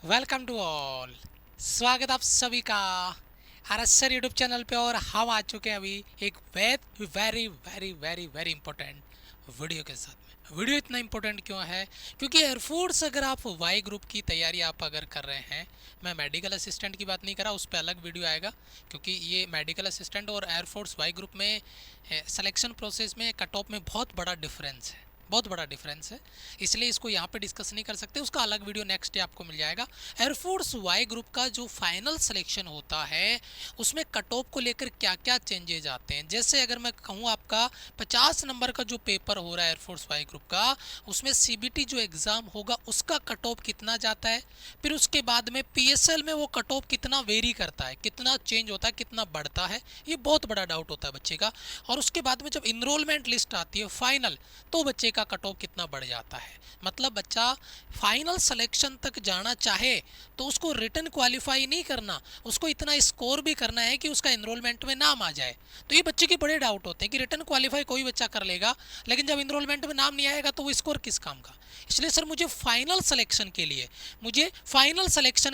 Welcome to all. स्वागत आप सभी का आरएसआर यूट्यूब चैनल पे। और हम आ चुके हैं अभी एक very very very very important video के साथ में। वीडियो इतना इंपॉर्टेंट क्यों है? क्योंकि एयरफोर्स अगर आप वाई ग्रुप की तैयारी आप अगर कर रहे हैं, मैं मेडिकल असिस्टेंट की बात नहीं कर रहा, उस पर अलग वीडियो आएगा। क्योंकि ये मेडिकल असिस्टेंट और एयरफोर्स वाई ग्रुप में सिलेक्शन प्रोसेस में कट ऑफ में बहुत बड़ा डिफरेंस है, बहुत बड़ा डिफरेंस है। इसलिए इसको यहाँ पे डिस्कस नहीं कर सकते, उसका अलग वीडियो नेक्स्ट डे आपको मिल जाएगा। एयरफोर्स वाई ग्रुप का जो फाइनल सिलेक्शन होता है उसमें कट ऑफ को लेकर क्या क्या चेंजेज आते हैं। जैसे अगर मैं कहूँ आपका 50 नंबर का जो पेपर हो रहा है एयरफोर्स वाई ग्रुप का, उसमें सीबीटी जो एग्ज़ाम होगा उसका कट ऑफ कितना जाता है। फिर उसके बाद में पीएसएल में वो कट ऑफ कितना वेरी करता है, कितना चेंज होता है, कितना बढ़ता है, ये बहुत बड़ा डाउट होता है बच्चे का। और उसके बाद में जब इनरोलमेंट लिस्ट आती है फाइनल, तो बच्चे का कट ऑफ कितना बढ़ जाता है। मतलब बच्चा फाइनल सिलेक्शन तक जाना चाहे तो उसको रिटन क्वालिफाई नहीं करना, उसको इतना स्कोर भी करना है कि उसका इनरोलमेंट में नाम आ जाए। तो ये बच्चे के बड़े डाउट होते हैं कि रिटन क्वालिफाई कोई बच्चा कर लेगा, लेकिन जब इनरोलमेंट में नाम नहीं आएगा तो वो स्कोर किस काम का। इसलिए सर मुझे फाइनल सिलेक्शन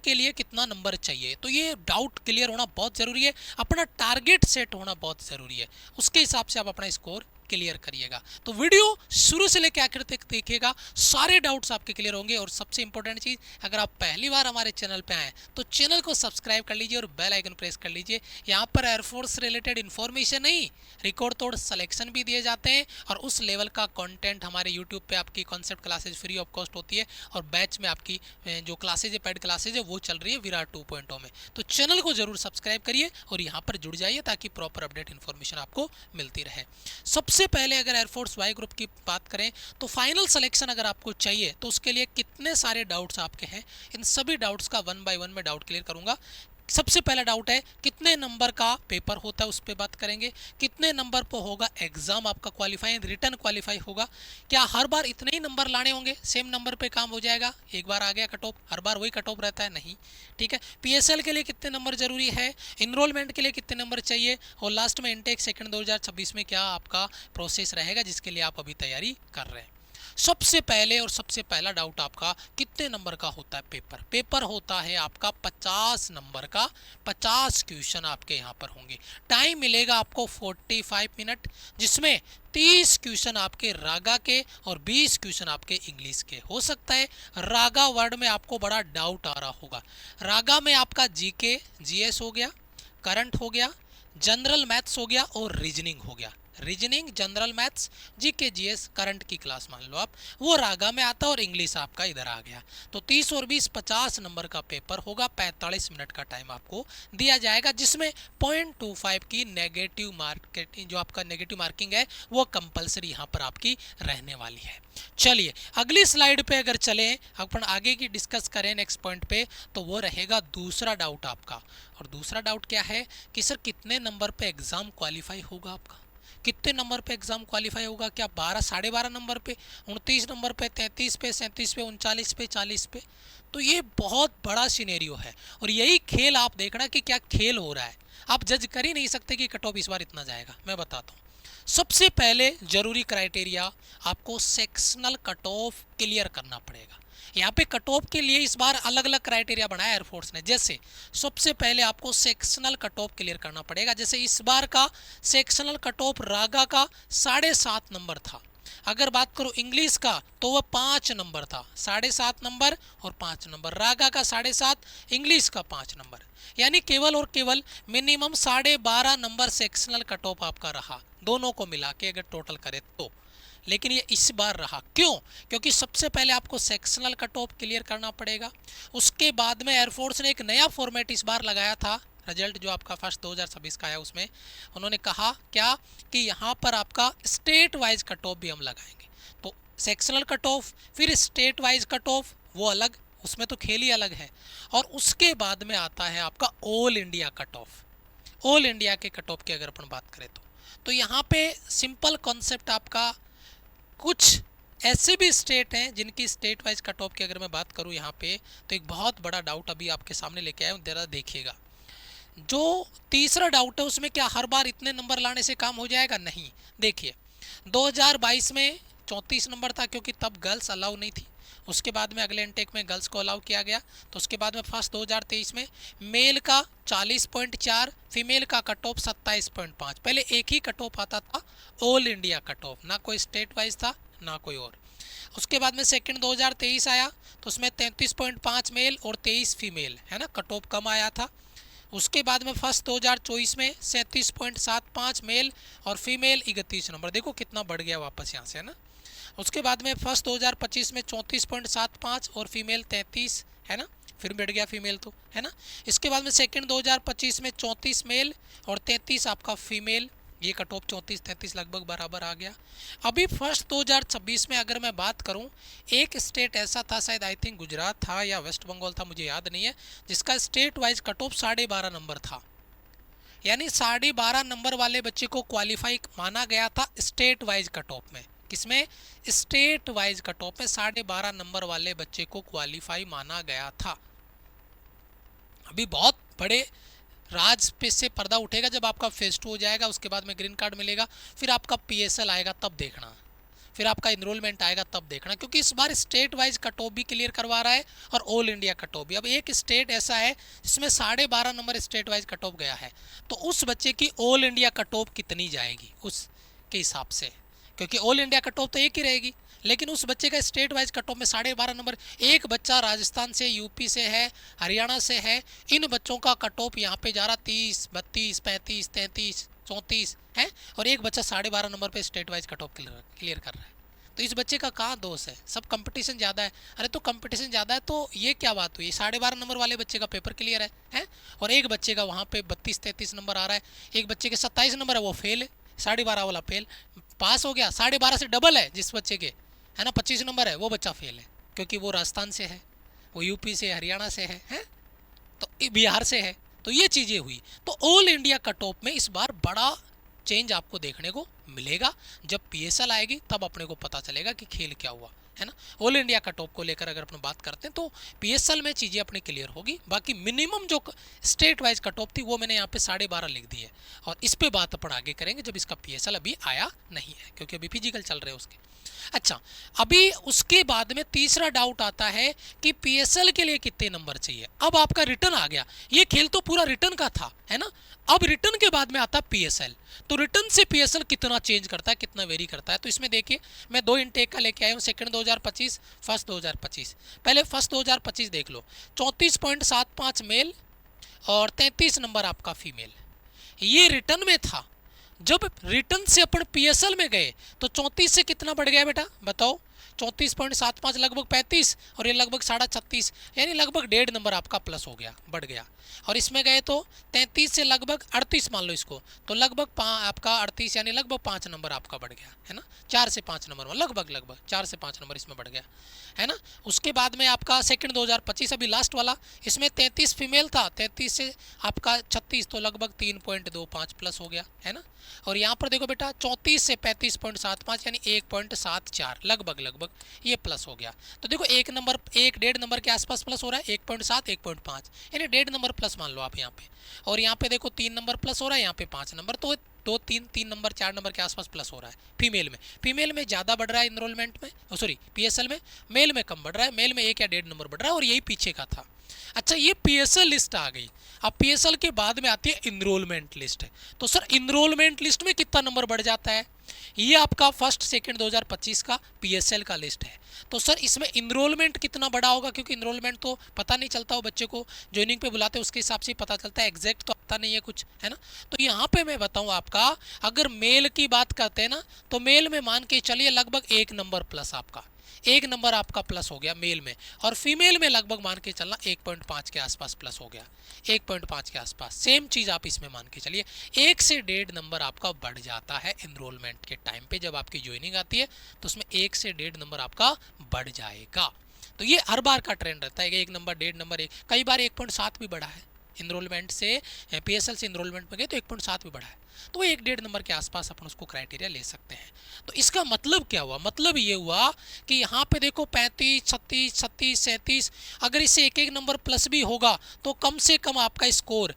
के लिए कितना नंबर चाहिए, तो ये डाउट क्लियर होना बहुत ज़रूरी है। अपना टारगेट सेट होना बहुत ज़रूरी है, उसके हिसाब से आप अपना स्कोर क्लियर करिएगा। तो वीडियो शुरू से लेकर आखिर तक देखिएगा, सारे डाउट्स आपके क्लियर होंगे। और सबसे इंपॉर्टेंट चीज़, अगर आप पहली बार हमारे चैनल पे आए तो चैनल को सब्सक्राइब कर लीजिए और बेल आइकन प्रेस कर लीजिए। यहाँ पर एयरफोर्स रिलेटेड इन्फॉर्मेशन नहीं, रिकॉर्ड तोड़ सिलेक्शन भी दिए जाते हैं, और उस लेवल का कंटेंट हमारे यूट्यूब पे आपकी concept classes free of cost होती है। और बैच में आपकी जो क्लासेज है, पेड क्लासेज है, वो चल रही है विराट 2.0 में। तो चैनल को जरूर सब्सक्राइब करिए और यहाँ पर जुड़ जाइए ताकि प्रॉपर अपडेट इन्फॉर्मेशन आपको मिलती रहे। सबसे पहले अगर एयरफोर्स वाई ग्रुप की बात करें तो फाइनल सिलेक्शन अगर आपको चाहिए तो उसके लिए कितने सारे डाउट्स आपके हैं, इन सभी डाउट्स का वन बाय वन में डाउट क्लियर करूंगा। सबसे पहला डाउट है कितने नंबर का पेपर होता है, उस पर बात करेंगे। कितने नंबर पर होगा एग्जाम आपका क्वालिफाई, रिटर्न क्वालिफाई होगा। क्या हर बार इतने ही नंबर लाने होंगे, सेम नंबर पे काम हो जाएगा, एक बार आ गया कट ऑफ हर बार वही कट ऑफ रहता है? नहीं, ठीक है। पीएसएल के लिए कितने नंबर जरूरी है, इनरोलमेंट के लिए कितने नंबर चाहिए, और लास्ट में इनटेक सेकंड 2026 में क्या आपका प्रोसेस रहेगा जिसके लिए आप अभी तैयारी कर रहे हैं। सबसे पहले और सबसे पहला डाउट आपका, कितने नंबर का होता है पेपर? पेपर होता है आपका 50 नंबर का, 50 क्वेश्चन आपके यहाँ पर होंगे। टाइम मिलेगा आपको 45 मिनट, जिसमें 30 क्वेश्चन आपके रागा के और 20 क्वेश्चन आपके इंग्लिश के। हो सकता है रागा वर्ड में आपको बड़ा डाउट आ रहा होगा। रागा में आपका जीके जीएस हो गया, करंट हो गया, जनरल मैथ्स हो गया और रीजनिंग हो गया। Reasoning, general maths, GK GS, current की क्लास मान लो आप, वो रागा में आता और इंग्लिश आपका इधर आ गया। तो 30 और 20 50 नंबर का पेपर होगा, 45 मिनट का टाइम आपको दिया जाएगा, जिसमें 0.25 की नेगेटिव मार्किंग, जो आपका नेगेटिव मार्किंग है वो कंपलसरी यहाँ पर आपकी रहने वाली है। चलिए अगली स्लाइड पे अगर चलें, अपन आगे की डिस्कस करें नेक्स्ट पॉइंट पे, तो वो रहेगा दूसरा डाउट आपका। और दूसरा डाउट क्या है कि सर कितने नंबर पे एग्जाम क्वालिफाई होगा आपका, कितने नंबर पे एग्जाम क्वालिफाई होगा? क्या 12 12.5 नंबर पे, 29 नंबर पे, 33 पे, 37 पे, 39 पे, 40 पे? तो ये बहुत बड़ा सिनेरियो है, और यही खेल आप देखना कि क्या खेल हो रहा है। आप जज कर ही नहीं सकते कि कट ऑफ इस बार इतना जाएगा। मैं बताता हूँ। सबसे पहले जरूरी क्राइटेरिया, आपको सेक्शनल कट ऑफ क्लियर करना पड़ेगा। यहाँ पे कट ऑफ के लिए इस बार अलग अलग क्राइटेरिया बनाया एयरफोर्स ने। जैसे सबसे पहले आपको सेक्शनल कट ऑफ क्लियर करना पड़ेगा। जैसे इस बार का सेक्शनल कट ऑफ रागा का 7.5 नंबर था। अगर बात करो इंग्लिश का तो वह 5 नंबर था, 7.5 नंबर और 5 नंबर। रागा का 7.5, इंग्लिश का 5 नंबर। यानी केवल और केवल minimum 12.5 number sectional cut off आपका रहा, दोनों को मिला के अगर टोटल करे तो। लेकिन ये इस बार रहा क्यों? क्योंकि सबसे पहले आपको सेक्शनल कट ऑफ क्लियर करना पड़ेगा। उसके बाद में एयरफोर्स ने एक नया फॉर्मेट इस बार लगाया था, रिजल्ट जो आपका फर्स्ट 2026 का आया उसमें उन्होंने कहा क्या कि यहाँ पर आपका स्टेट वाइज कट ऑफ भी हम लगाएंगे। तो सेक्शनल कट ऑफ फिर स्टेट वाइज कट ऑफ, वो अलग, उसमें तो खेल ही अलग है। और उसके बाद में आता है आपका all India cut off. All India के कट ऑफ की अगर अपन बात करें तो यहाँ पे सिंपल कॉन्सेप्ट आपका, कुछ ऐसे भी स्टेट हैं जिनकी स्टेट वाइज कट ऑफ की अगर मैं बात करूं यहाँ पे, तो एक बहुत बड़ा डाउट अभी आपके सामने लेके आया हूँ, जरा देखिएगा। जो तीसरा डाउट है उसमें क्या हर बार इतने नंबर लाने से काम हो जाएगा? नहीं। देखिए 2022 में 34 नंबर था, क्योंकि तब गर्ल्स अलाउ नहीं थी। उसके बाद में अगले इनटेक में गर्ल्स को अलाउ किया गया। तो उसके बाद में फर्स्ट 2023 में मेल का 40.4, फीमेल का कट ऑफ 27.5। पहले एक ही कट ऑफ आता था, ऑल इंडिया कट ऑफ, ना कोई स्टेट वाइज था ना कोई और। उसके बाद में सेकंड 2023 आया तो उसमें 33.5 मेल और 23 फीमेल, है ना, कट ऑफ कम आया था। उसके बाद में फर्स्ट 2024 में 37.75 मेल और फीमेल 31 नंबर, देखो कितना बढ़ गया वापस यहाँ से, है ना। उसके बाद में फर्स्ट 2025 में 34.75 और फीमेल 33, है ना, फिर बढ़ गया फीमेल तो, है ना। इसके बाद में सेकंड 2025 में 34 मेल और 33 आपका फीमेल, ये कट ऑफ 34-33 लगभग बराबर आ गया। अभी फर्स्ट 2026 में अगर मैं बात करूं, एक स्टेट ऐसा था, शायद आई थिंक गुजरात था या वेस्ट बंगाल था, मुझे याद नहीं है, जिसका state wise cut off 12.5 number था। यानी 12.5 नंबर वाले बच्चे को क्वालिफाई माना गया था स्टेट वाइज कट ऑफ में। किसमें? स्टेट वाइज कट ऑफ में 12.5 नंबर वाले बच्चे को क्वालिफाई माना गया था। अभी बहुत बड़े राज पे से पर्दा उठेगा जब आपका फेज 2 हो जाएगा, उसके बाद में ग्रीन कार्ड मिलेगा, फिर आपका पीएसएल आएगा तब देखना, फिर आपका इनरोलमेंट आएगा तब देखना, क्योंकि इस बार स्टेट वाइज कट ऑफ भी क्लियर करवा रहा है और ऑल इंडिया कट ऑफ भी। अब एक स्टेट ऐसा है जिसमें 12.5 number state wise cut off गया है, तो उस बच्चे की ऑल इंडिया कट ऑफ कितनी जाएगी उसके हिसाब से, क्योंकि ऑल इंडिया कट ऑफ तो एक ही रहेगी, लेकिन उस बच्चे का स्टेट वाइज कट ऑफ में 12.5 नंबर। एक बच्चा राजस्थान से, यूपी से है, हरियाणा से है, इन बच्चों का कट ऑफ यहाँ पे जा रहा 30, 32, 35, 33, 34 है, और एक बच्चा 12.5 नंबर पे state wise cut off clear कर रहा है। तो इस बच्चे का कहाँ दोष है? सब कंपटीशन ज़्यादा है। अरे तो कंपटीशन ज़्यादा है तो ये क्या बात हुई? 12.5 नंबर वाले बच्चे का पेपर क्लियर है, और एक बच्चे का वहाँ पे 32-33 नंबर आ रहा है, एक बच्चे के 27 नंबर है, वो फेल है, 12.5 वाला फेल, पास हो गया, 12.5 से डबल है जिस बच्चे के, है ना, 25 नंबर है, वो बच्चा फेल है, क्योंकि वो राजस्थान से है, वो यूपी से, हरियाणा से है, तो बिहार से है। तो ये चीज़ें हुई। तो ऑल इंडिया कट ऑफ में इस बार बड़ा चेंज आपको देखने को मिलेगा। जब पीएसएल आएगी तब अपने को पता चलेगा कि खेल क्या हुआ, है ना। ऑल इंडिया कट ऑफ को लेकर अगर अपन बात करते हैं तो पीएसएल में चीज़ें अपनी क्लियर होगी। बाकी मिनिमम जो स्टेट वाइज कट ऑफ थी वो मैंने यहाँ पे 12.5 लिख दी है, और इस पे बात अपन आगे करेंगे जब इसका पीएसएल अभी आया नहीं है, क्योंकि अभी फिजिकल चल रहे हैं उसके। अच्छा, अभी उसके बाद में तीसरा डाउट आता है कि पीएसएल के लिए कितने नंबर चाहिए। अब आपका रिटर्न आ गया, ये खेल तो पूरा रिटर्न का था, है ना। अब रिटर्न के बाद में आता पीएसएल, तो रिटर्न से पीएसएल कितना चेंज करता है, कितना वेरी करता है। तो इसमें देखिए मैं 2 इनटेक का लेके आया हूँ, सेकंड 2025, फर्स्ट 2025। पहले फर्स्ट 2025 देख लो, 34.75 मेल और 33 नंबर आपका फीमेल, ये रिटर्न में था। जब रिटर्न से अपन पीएसएल में गए तो 34 से कितना बढ़ गया बेटा, बताओ? 34.75 लगभग 35, और ये लगभग 36.5, यानी लगभग 1.5 नंबर आपका प्लस हो गया, बढ़ गया। और इसमें गए तो 33 से लगभग 38 मान लो इसको, तो लगभग आपका 38 यानी लगभग 5 नंबर आपका बढ़ गया, है ना। 4 से 5 नंबर, लगभग 4 से 5 नंबर इसमें बढ़ गया, है ना। उसके बाद में आपका सेकंड 2025 अभी लास्ट वाला, इसमें 33 फीमेल था, 33 से आपका 36, तो लगभग 3.25 प्लस हो गया, है ना। और यहाँ पर देखो बेटा 34 से 35.75 यानी 1.74 लगभग ये प्लस हो गया। तो देखो 1.5 नंबर के आसपास प्लस हो रहा है, 1.7, 1.5 यानी 1.5 नंबर प्लस मान लो आप यहाँ पे। और यहाँ पे देखो 3 नंबर प्लस हो रहा है, यहाँ पे 5 नंबर, तो 2-3 नंबर 4 नंबर के आसपास प्लस हो रहा है फीमेल में ज़्यादा बढ़ रहा है इनरोलमेंट में, सॉरी पीएसएल में, मेल में कम बढ़ रहा है, मेल में 1 या 1.5 नंबर बढ़ रहा है, और यही पीछे का था। अच्छा, ये पीएसएल लिस्ट आ गई। अब पीएसएल के बाद में आती है इनरोलमेंट लिस्ट। तो सर इनरोलमेंट लिस्ट में कितना नंबर बढ़ जाता है? ये आपका फर्स्ट सेकंड 2025 का पीएसएल का लिस्ट है। तो सर इसमें इनरोलमेंट कितना बड़ा होगा, क्योंकि इनरोलमेंट तो पता नहीं चलता, वो बच्चे को ज्वाइनिंग पे बुलाते हैं उसके हिसाब से पता चलता है, एग्जैक्ट तो पता नहीं है कुछ, है ना। तो यहाँ पे मैं बताऊँ आपका, अगर मेल की बात करते हैं ना, तो मेल में मान के चलिए लगभग 1 नंबर प्लस आपका, 1 नंबर आपका प्लस हो गया मेल में, और फीमेल में लगभग मान के चलना 1.5 के आसपास प्लस हो गया, 1.5 के आसपास। सेम चीज़ आप इसमें मान के चलिए 1 से 1.5 नंबर आपका बढ़ जाता है इनरोलमेंट के टाइम पे। जब आपकी ज्वाइनिंग आती है तो उसमें 1 से 1.5 नंबर आपका बढ़ जाएगा। तो ये हर बार का ट्रेंड रहता है कि 1 नंबर, 1.5 नंबर, कई बार 1.7 भी बढ़ा है इनरोलमेंट से, पीएसएल से इनरोलमेंट में गए तो 1.7 भी बढ़ा है। तो 1-1.5 नंबर के आसपास अपन उसको क्राइटेरिया ले सकते हैं। तो इसका मतलब क्या हुआ? मतलब ये हुआ कि यहाँ पे देखो 35, 36, 36, 37, अगर इससे 1-1 नंबर प्लस भी होगा तो कम से कम आपका स्कोर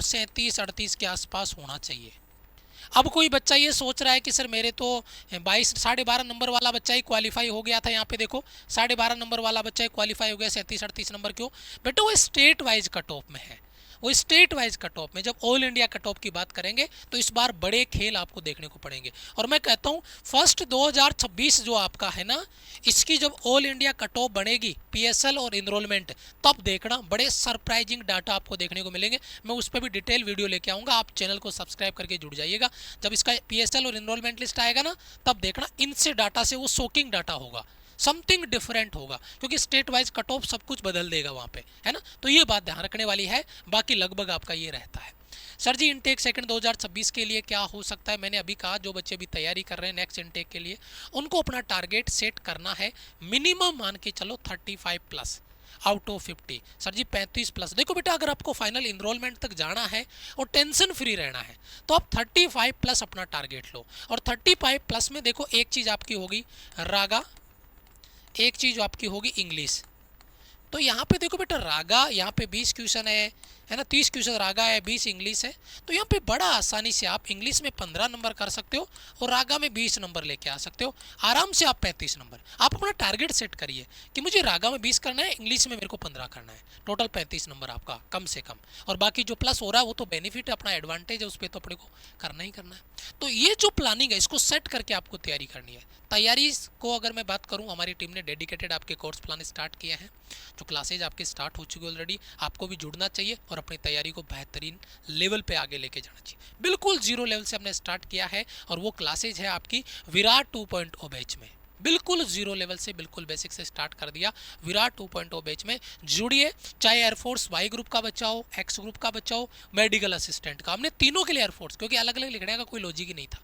37, 38 के आसपास होना चाहिए। अब कोई बच्चा ये सोच रहा है कि सर मेरे तो 12.5 नंबर वाला बच्चा ही क्वालिफाई हो गया था, यहाँ पे देखो 12.5 नंबर वाला बच्चा ही क्वालिफाई हो गया 37-38 नंबर, क्यों बेटा? वो स्टेट वाइज कट ऑफ में है, वो स्टेट वाइज कट ऑफ में। जब ऑल इंडिया कट ऑफ की बात करेंगे तो इस बार बड़े खेल आपको देखने को पड़ेंगे। और मैं कहता हूँ फर्स्ट 2026 जो आपका है ना, इसकी जब ऑल इंडिया कट ऑफ बनेगी पीएसएल और इनरोलमेंट, तब देखना बड़े सरप्राइजिंग डाटा आपको देखने को मिलेंगे। मैं उस पर भी डिटेल वीडियो लेके आऊँगा, आप चैनल को सब्सक्राइब करके जुड़ जाइएगा। जब इसका पीएसएल और इनरोलमेंट लिस्ट आएगा ना, तब देखना इनसे डाटा से वो शॉकिंग डाटा होगा, समथिंग डिफरेंट होगा, क्योंकि स्टेट वाइज कट ऑफ सब कुछ बदल देगा वहाँ पे, है ना। तो ये बात ध्यान रखने वाली है। बाकी लगभग आपका ये रहता है। सर जी इनटेक सेकंड 2026 के लिए क्या हो सकता है? मैंने अभी कहा जो बच्चे भी तैयारी कर रहे हैं नेक्स्ट इनटेक के लिए, उनको अपना टारगेट सेट करना है मिनिमम मान के चलो 35 plus out of 50। Sir ji 35 plus. देखो बेटा अगर आपको फाइनल इनरोलमेंट तक जाना है और टेंशन फ्री रहना है तो आप 35 प्लस अपना टारगेट लो। और 35 प्लस में देखो एक चीज़ आपकी होगी रागा, एक चीज़ आपकी होगी इंग्लिश। तो यहाँ पे देखो बेटा रागा, यहाँ पे 20 क्वेश्चन है ना, 30 क्वेश्चन रागा है, 20 इंग्लिश है। तो यहाँ पे बड़ा आसानी से आप इंग्लिश में 15 नंबर कर सकते हो और रागा में 20 नंबर लेके आ सकते हो, आराम से आप 35 नंबर। आप अपना टारगेट सेट करिए कि मुझे रागा में 20 करना है, इंग्लिश में मेरे को 15 करना है, टोटल 35 नंबर आपका कम से कम। और बाकी जो प्लस हो रहा है वो तो बेनिफिट है, अपना एडवांटेज है, उस पर तो अपने को करना ही करना है। तो ये जो प्लानिंग है इसको सेट करके आपको तैयारी करनी है। तैयारी को अगर मैं बात करूं, हमारी टीम ने डेडिकेटेड आपके कोर्स प्लान स्टार्ट किया है, जो क्लासेज आपके स्टार्ट हो चुकी है ऑलरेडी। आपको भी जुड़ना चाहिए और अपनी तैयारी को बेहतरीन लेवल पे आगे लेके जाना चाहिए। बिल्कुल जीरो लेवल से हमने स्टार्ट किया है और वो क्लासेज है आपकी विराट 2.0 बैच में। बिल्कुल जीरो लेवल से, बिल्कुल बेसिक से स्टार्ट कर दिया। विराट 2.0 बैच में जुड़िए, चाहे एयरफोर्स वाई ग्रुप का बच्चा हो, एक्स ग्रुप का बच्चा हो, मेडिकल असिस्टेंट का। हमने तीनों के लिए एयरफोर्स, क्योंकि अलग अलग लिखने का कोई लॉजिक ही नहीं था,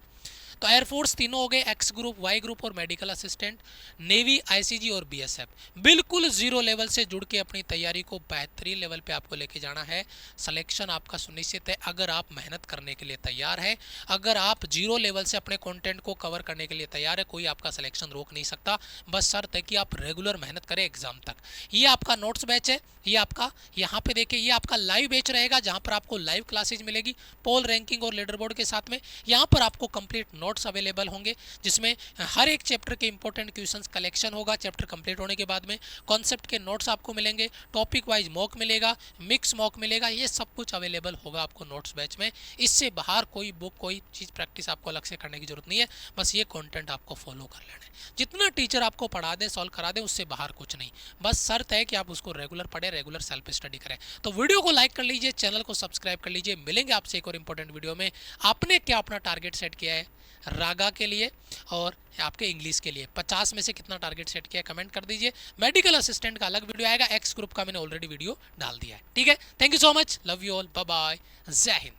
तो एयरफोर्स तीनों हो गए, एक्स ग्रुप, वाई ग्रुप और मेडिकल असिस्टेंट, नेवी, आईसीजी और बीएसएफ। बिल्कुल जीरो लेवल से जुड़ के अपनी तैयारी को बेहतरीन लेवल पे आपको लेके जाना है। सिलेक्शन आपका सुनिश्चित है अगर आप मेहनत करने के लिए तैयार है। अगर आप जीरो लेवल से अपने कंटेंट को कवर करने के लिए तैयार है, कोई आपका सिलेक्शन रोक नहीं सकता। बस शर्त है कि आप रेगुलर मेहनत करें एग्जाम तक। ये आपका नोट्स बैच है, ये आपका यहाँ पे देखिए ये आपका लाइव बैच रहेगा, जहाँ पर आपको लाइव क्लासेज मिलेगी पोल रैंकिंग और लीडर बोर्ड के साथ में। यहाँ पर आपको कंप्लीट नोट्स अवेलेबल होंगे, जिसमें हर एक चैप्टर के इंपॉर्टेंट क्वेश्चंस कलेक्शन होगा। चैप्टर कंप्लीट होने के बाद में कॉन्सेप्ट के नोट्स आपको मिलेंगे, टॉपिक वाइज मॉक मिलेगा, मिक्स मॉक मिलेगा, ये सब कुछ अवेलेबल होगा आपको नोट्स बैच में। इससे बाहर कोई बुक, कोई चीज़ प्रैक्टिस आपको अलग से करने की जरूरत नहीं है। बस ये कंटेंट आपको फॉलो कर लेना है। जितना टीचर आपको पढ़ा दें, सॉल्व करा दें, उससे बाहर कुछ नहीं। बस शर्त है कि आप उसको रेगुलर पढ़ें, रेगुलर सेल्फ स्टडी करें। तो वीडियो को लाइक कर लीजिए, चैनल को सब्सक्राइब कर लीजिए। मिलेंगे आपसे एक और इंपॉर्टेंट वीडियो में। आपने क्या अपना टारगेट सेट किया है रागा के लिए और आपके इंग्लिश के लिए? 50 में से कितना टारगेट सेट किया है कमेंट कर दीजिए। मेडिकल असिस्टेंट का अलग वीडियो आएगा, एक्स ग्रुप का मैंने ऑलरेडी वीडियो डाल दिया है। ठीक है, thank you so much, love you all, bye bye, जय हिंद।